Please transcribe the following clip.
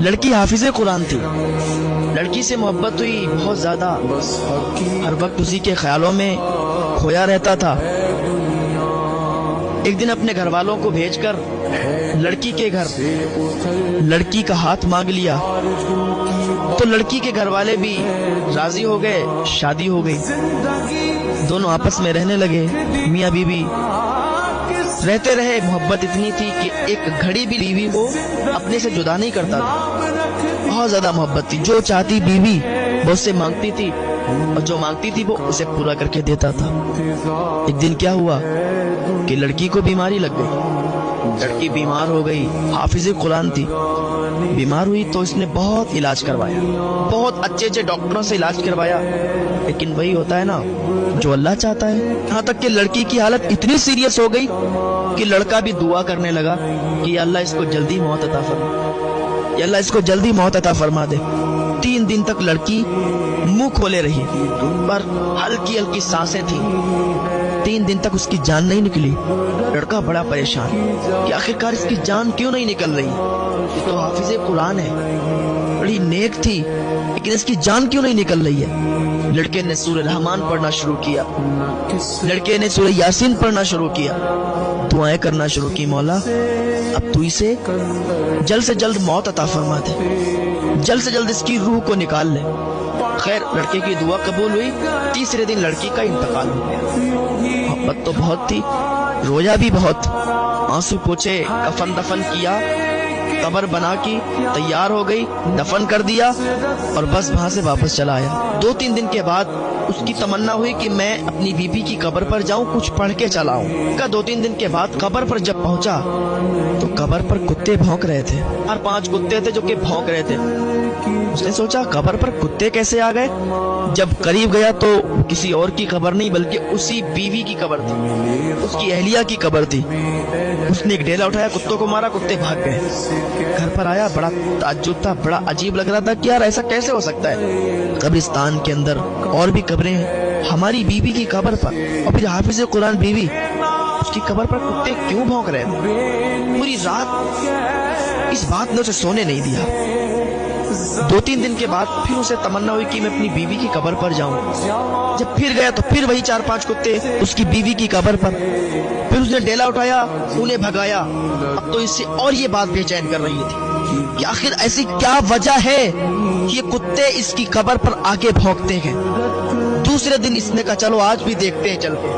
لڑکی حافظ قرآن تھی، لڑکی سے محبت ہوئی بہت زیادہ، ہر وقت اسی کے خیالوں میں کھویا رہتا تھا۔ ایک دن اپنے گھر والوں کو بھیج کر لڑکی کے گھر لڑکی کا ہاتھ مانگ لیا، تو لڑکی کے گھر والے بھی راضی ہو گئے، شادی ہو گئی، دونوں آپس میں رہنے لگے، میاں بیوی رہتے رہے۔ محبت اتنی تھی کہ ایک گھڑی بھی بیوی کو اپنے سے جدا نہیں کرتا تھا، بہت زیادہ محبت تھی، جو چاہتی بیوی وہ اس سے مانگتی تھی اور جو مانگتی تھی وہ اسے پورا کر کے دیتا تھا۔ ایک دن کیا ہوا کہ لڑکی کو بیماری لگ گئی، لڑکی بیمار ہو گئی، حافظ قرآن تھی، بیمار ہوئی تو اس نے بہت علاج کروایا، بہت اچھے ڈاکٹروں سے علاج کروایا، لیکن وہی ہوتا ہے نا جو اللہ چاہتا ہے۔ یہاں تک کہ لڑکی کی حالت اتنی سیریس ہو گئی کہ لڑکا بھی دعا کرنے لگا کہ یا اللہ اس کو جلدی موت عطا فرما، یا اللہ اس کو جلدی موت عطا فرما دے۔ 3 دن تک لڑکی منہ کھولے رہی، پر ہلکی ہلکی سانسیں تھیں، 3 دن تک اس کی جان نہیں نکلی۔ لڑکا بڑا پریشان کہ آخرکار اس کی جان کیوں نہیں نکل رہی، یہ تو حافظ قرآن ہے، بڑی نیک تھی، لیکن اس کی جان کیوں نہیں نکل رہی ہے۔ لڑکے نے سورہ رحمان پڑھنا شروع کیا، لڑکے نے سورہ یاسین پڑھنا شروع کیا، دعائیں کرنا شروع کی، مولا اب تو اسے جلد سے جلد موت عطا فرما دے، جلد سے جلد اس کی روح کو نکال لے۔ خیر لڑکے کی دعا قبول ہوئی، تیسرے دن لڑکی کا انتقال ہو گیا۔ محبت تو بہت تھی، رویا بھی بہت، آنسو پوچھے، کفن دفن کیا، قبر بنا کی تیار ہو گئی، دفن کر دیا اور بس وہاں سے واپس چلا آیا۔ 2-3 دن کے بعد اس کی تمنا ہوئی کہ میں اپنی بیوی کی قبر پر جاؤں، کچھ پڑھ کے چلا آؤں۔ 2-3 دن کے بعد قبر پر جب پہنچا تو قبر پر کتے بھونک رہے تھے، 4-5 کتے تھے جو کہ بھونک رہے تھے۔ اس نے سوچا قبر پر کتے کیسے آ گئے؟ جب قریب گیا تو کسی اور کی قبر نہیں بلکہ اسی بیوی کی قبر تھی، اس کی اہلیہ کی قبر تھی۔ اس نے ایک ڈیلا اٹھایا، کتوں کو مارا، کتے بھاگ گئے۔ گھر پر آیا، بڑا تعجب تھا، بڑا عجیب لگ رہا تھا کہ یار ایسا کیسے ہو سکتا ہے، قبرستان کے اندر اور بھی قبریں ہیں، ہماری بیوی کی قبر پر اور پھر حافظ قرآن بیوی، اس کی قبر پر کتے کیوں بھونک رہے تھے؟ پوری رات اس بات نے اسے سونے نہیں دیا۔ 2-3 دن کے بعد پھر اسے تمنا ہوئی کہ میں اپنی بیوی کی قبر پر جاؤں۔ جب پھر گیا تو پھر وہی 4-5 کتے اس کی بیوی کی قبر پر۔ پھر اس نے ڈیلا اٹھایا، انہیں بھگایا۔ اب تو اس سے اور یہ بات بے چین کر رہی تھی کہ آخر ایسی کیا وجہ ہے کہ یہ کتے اس کی قبر پر آگے بھونکتے ہیں۔ دوسرے دن اس نے کہا چلو آج بھی دیکھتے ہیں چل کے۔